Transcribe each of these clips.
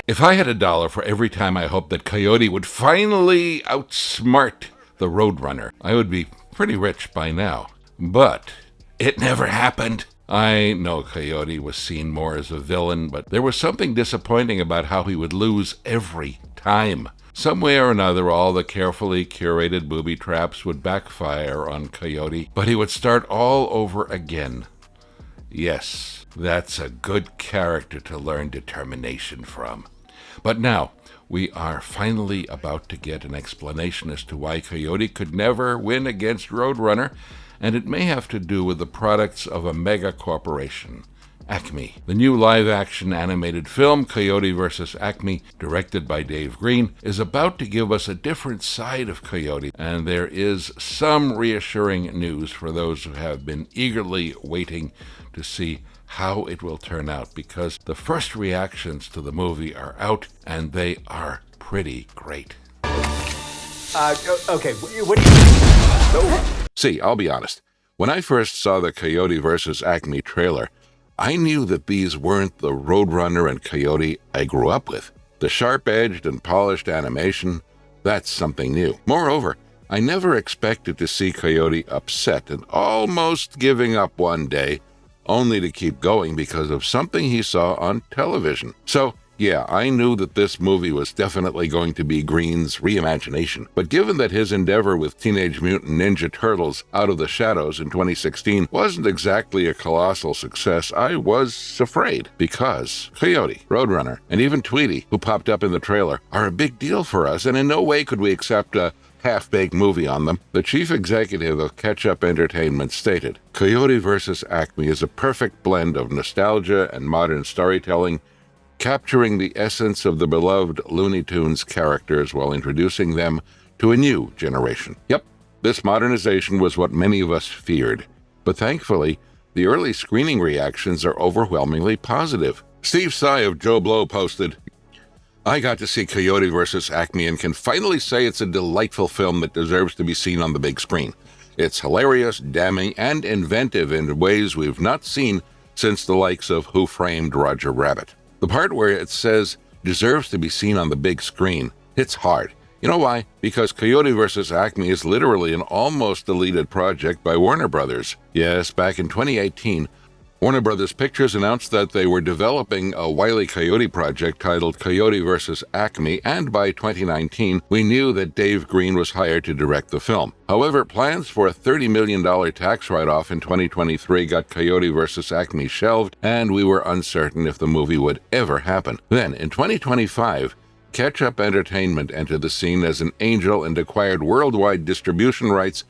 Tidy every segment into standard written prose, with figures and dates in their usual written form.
If I had $1 for every time I hoped that Coyote would finally outsmart the Roadrunner, I would be pretty rich by now. But it never happened. I know Coyote was seen more as a villain, but there was something disappointing about how he would lose every time. Some way or another, all the carefully curated booby traps would backfire on Coyote, but he would start all over again. Yes, that's a good character to learn determination from. But now, we are finally about to get an explanation as to why Coyote could never win against Roadrunner, and it may have to do with the products of a mega corporation, Acme. The new live-action animated film, Coyote vs. Acme, directed by Dave Green, is about to give us a different side of Coyote, and there is some reassuring news for those who have been eagerly waiting to see how it will turn out, because the first reactions to the movie are out, and they are pretty great. Okay, what do you... See, I'll be honest. When I first saw the Coyote vs. Acme trailer, I knew that these weren't the Roadrunner and Coyote I grew up with. The sharp-edged and polished animation, that's something new. Moreover, I never expected to see Coyote upset and almost giving up one day, only to keep going because of something he saw on television. So, yeah, I knew that this movie was definitely going to be Green's reimagination. But given that his endeavor with Teenage Mutant Ninja Turtles Out of the Shadows in 2016 wasn't exactly a colossal success, I was afraid. Because Coyote, Roadrunner, and even Tweety, who popped up in the trailer, are a big deal for us, and in no way could we accept a half-baked movie on them. The chief executive of Ketchup Entertainment stated, "Coyote vs. Acme is a perfect blend of nostalgia and modern storytelling, capturing the essence of the beloved Looney Tunes characters while introducing them to a new generation." Yep, this modernization was what many of us feared. But thankfully, the early screening reactions are overwhelmingly positive. Steve Tsai of Joe Blow posted, "I got to see Coyote vs. Acme and can finally say it's a delightful film that deserves to be seen on the big screen. It's hilarious, damning, and inventive in ways we've not seen since the likes of Who Framed Roger Rabbit." The part where it says deserves to be seen on the big screen hits hard. You know why? Because Coyote vs. Acme is literally an almost deleted project by Warner Brothers. Yes, back in 2018, Warner Brothers Pictures announced that they were developing a Wile E. Coyote project titled Coyote vs. Acme, and by 2019, we knew that Dave Green was hired to direct the film. However, plans for a $30 million tax write-off in 2023 got Coyote vs. Acme shelved, and we were uncertain if the movie would ever happen. Then, in 2025, Ketchup Entertainment entered the scene as an angel and acquired worldwide distribution rights,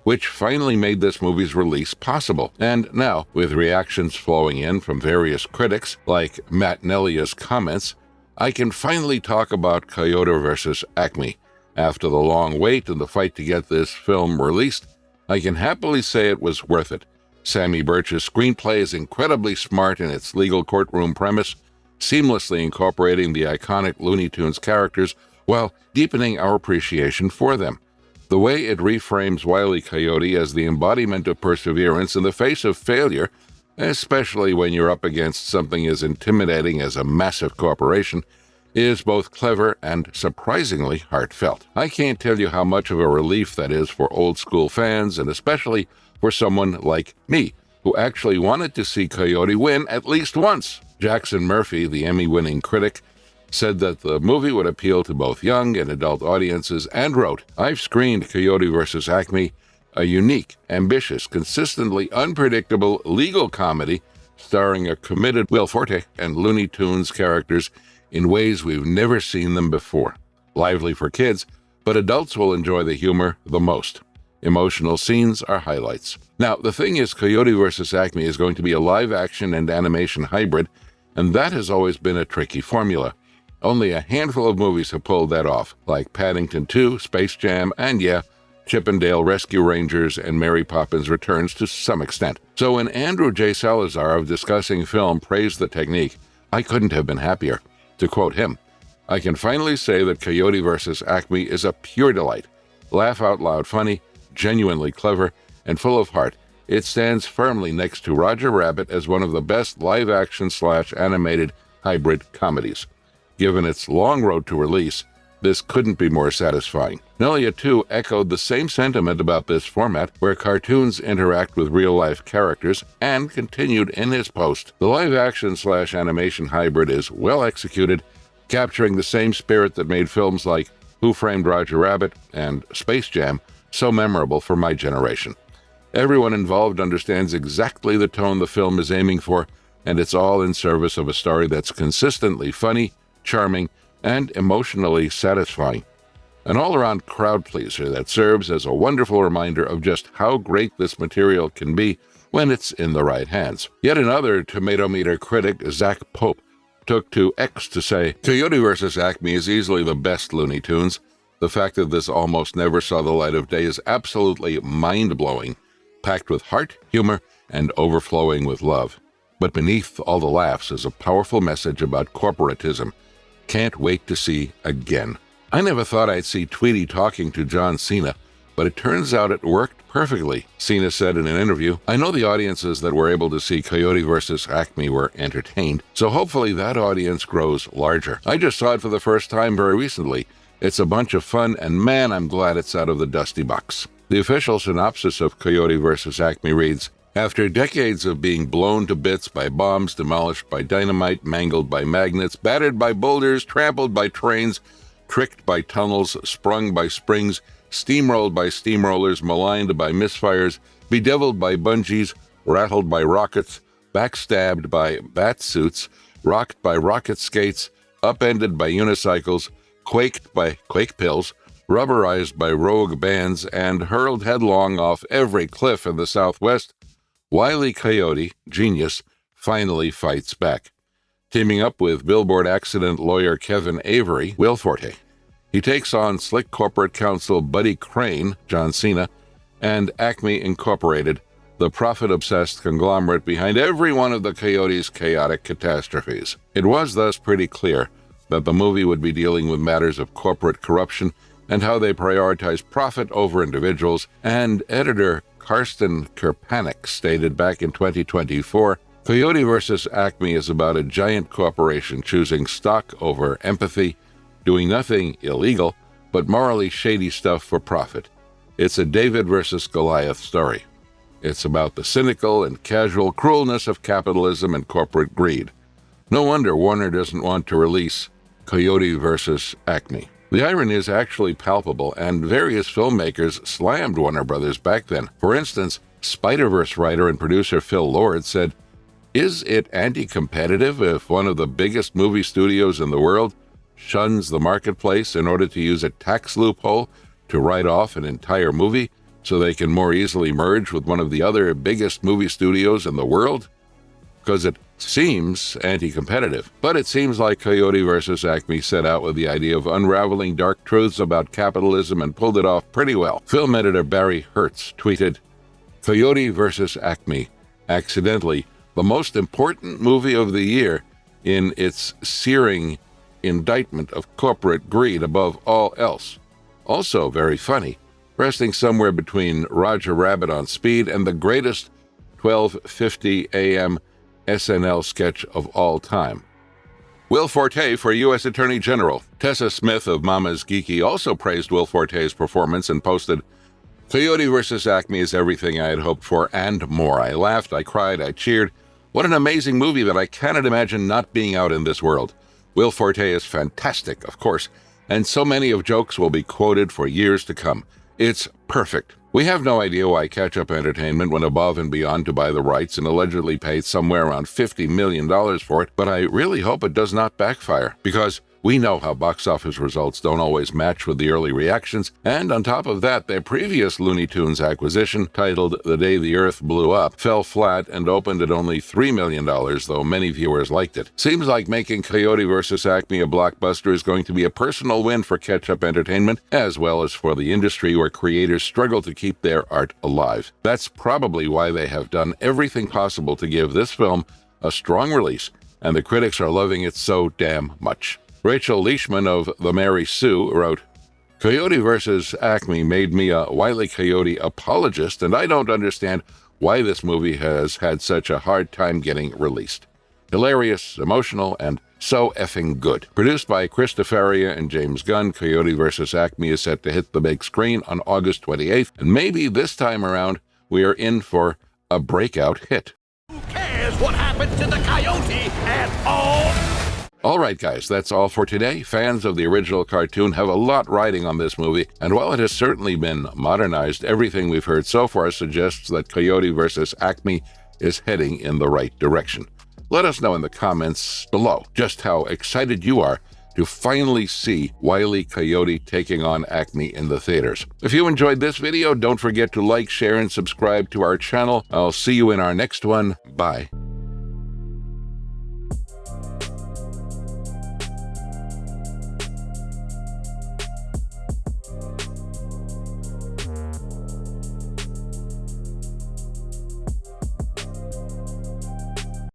which finally made this movie's release possible. And now, with reactions flowing in from various critics, like Matt Nelia's comments, I can finally talk about Coyote vs. Acme. After the long wait and the fight to get this film released, I can happily say it was worth it. Sammy Birch's screenplay is incredibly smart in its legal courtroom premise, seamlessly incorporating the iconic Looney Tunes characters while deepening our appreciation for them. The way it reframes Wile E. Coyote as the embodiment of perseverance in the face of failure, especially when you're up against something as intimidating as a massive corporation, is both clever and surprisingly heartfelt. I can't tell you how much of a relief that is for old-school fans, and especially for someone like me, who actually wanted to see Coyote win at least once. Jackson Murphy, the Emmy-winning critic, said that the movie would appeal to both young and adult audiences, and wrote, "I've screened Coyote vs. Acme, a unique, ambitious, consistently unpredictable legal comedy starring a committed Will Forte and Looney Tunes characters in ways we've never seen them before. Lively for kids, but adults will enjoy the humor the most. Emotional scenes are highlights." Now, the thing is, Coyote vs. Acme is going to be a live-action and animation hybrid, and that has always been a tricky formula. Only a handful of movies have pulled that off, like Paddington 2, Space Jam, and yeah, Chip 'n Dale Rescue Rangers and Mary Poppins Returns to some extent. So when Andrew J. Salazar of Discussing Film praised the technique, I couldn't have been happier. To quote him, "I can finally say that Coyote vs. Acme is a pure delight. Laugh-out-loud funny, genuinely clever, and full of heart. It stands firmly next to Roger Rabbit as one of the best live-action/animated hybrid comedies." Given its long road to release, this couldn't be more satisfying. Nelia, too, echoed the same sentiment about this format, where cartoons interact with real-life characters, and continued in his post. The live-action/animation hybrid is well executed, capturing the same spirit that made films like Who Framed Roger Rabbit and Space Jam so memorable for my generation. Everyone involved understands exactly the tone the film is aiming for, and it's all in service of a story that's consistently funny, charming, and emotionally satisfying. An all-around crowd pleaser that serves as a wonderful reminder of just how great this material can be when it's in the right hands. Yet another tomato meter critic, Zach Pope, took to X to say, Coyote vs. Acme is easily the best Looney Tunes. The fact that this almost never saw the light of day is absolutely mind-blowing, packed with heart, humor, and overflowing with love. But beneath all the laughs is a powerful message about corporatism. Can't wait to see again. I never thought I'd see Tweety talking to John Cena, but it turns out it worked perfectly, Cena said in an interview. I know the audiences that were able to see Coyote vs. Acme were entertained, so hopefully that audience grows larger. I just saw it for the first time very recently. It's a bunch of fun, and man, I'm glad it's out of the dusty box. The official synopsis of Coyote vs. Acme reads, after decades of being blown to bits by bombs, demolished by dynamite, mangled by magnets, battered by boulders, trampled by trains, tricked by tunnels, sprung by springs, steamrolled by steamrollers, maligned by misfires, bedeviled by bungees, rattled by rockets, backstabbed by bat suits, rocked by rocket skates, upended by unicycles, quaked by quake pills, rubberized by rogue bands, and hurled headlong off every cliff in the Southwest, Wile E. Coyote, genius, finally fights back, teaming up with Billboard accident lawyer Kevin Avery, Will Forte. He takes on slick corporate counsel Buddy Crane, John Cena, and Acme Incorporated, the profit-obsessed conglomerate behind every one of the Coyote's chaotic catastrophes. It was thus pretty clear that the movie would be dealing with matters of corporate corruption and how they prioritize profit over individuals, and editor Karsten Kirpanik stated back in 2024, Coyote vs. Acme is about a giant corporation choosing stock over empathy, doing nothing illegal, but morally shady stuff for profit. It's a David versus Goliath story. It's about the cynical and casual cruelness of capitalism and corporate greed. No wonder Warner doesn't want to release Coyote vs. Acme. The irony is actually palpable, and various filmmakers slammed Warner Brothers back then. For instance, Spider-Verse writer and producer Phil Lord said, is it anti-competitive if one of the biggest movie studios in the world shuns the marketplace in order to use a tax loophole to write off an entire movie so they can more easily merge with one of the other biggest movie studios in the world? Because it seems anti-competitive. But it seems like Coyote vs. Acme set out with the idea of unraveling dark truths about capitalism and pulled it off pretty well. Film editor Barry Hertz tweeted, Coyote vs. Acme, accidentally the most important movie of the year in its searing indictment of corporate greed above all else. Also very funny, resting somewhere between Roger Rabbit on Speed and the greatest 12:50 a.m. SNL sketch of all time. Will Forte for U.S. Attorney General. Tessa Smith of Mama's Geeky also praised Will Forte's performance and posted, Coyote vs. Acme is everything I had hoped for and more. I laughed, I cried, I cheered. What an amazing movie that I cannot imagine not being out in this world. Will Forte is fantastic, of course, and so many of jokes will be quoted for years to come. It's perfect. We have no idea why Catch-Up Entertainment went above and beyond to buy the rights and allegedly paid somewhere around $50 million for it, but I really hope it does not backfire, because we know how box office results don't always match with the early reactions, and on top of that, their previous Looney Tunes acquisition, titled The Day the Earth Blew Up, fell flat and opened at only $3 million, though many viewers liked it. Seems like making Coyote vs. Acme a blockbuster is going to be a personal win for Catch-Up Entertainment, as well as for the industry where creators struggle to keep their art alive. That's probably why they have done everything possible to give this film a strong release, and the critics are loving it so damn much. Rachel Leishman of The Mary Sue wrote, Coyote vs. Acme made me a Wile E. Coyote apologist, and I don't understand why this movie has had such a hard time getting released. Hilarious, emotional, and So effing good. Produced by Chris DeFaria and James Gunn, Coyote vs. Acme is set to hit the big screen on August 28th, and maybe this time around we are in for a breakout hit. Who cares what happened to the Coyote at all? All right, guys, that's all for today. Fans of the original cartoon have a lot riding on this movie, and while it has certainly been modernized, everything we've heard so far suggests that Coyote vs. Acme is heading in the right direction. Let us know in the comments below just how excited you are to finally see Wile E. Coyote taking on Acme in the theaters. If you enjoyed this video, don't forget to like, share, and subscribe to our channel. I'll see you in our next one. Bye.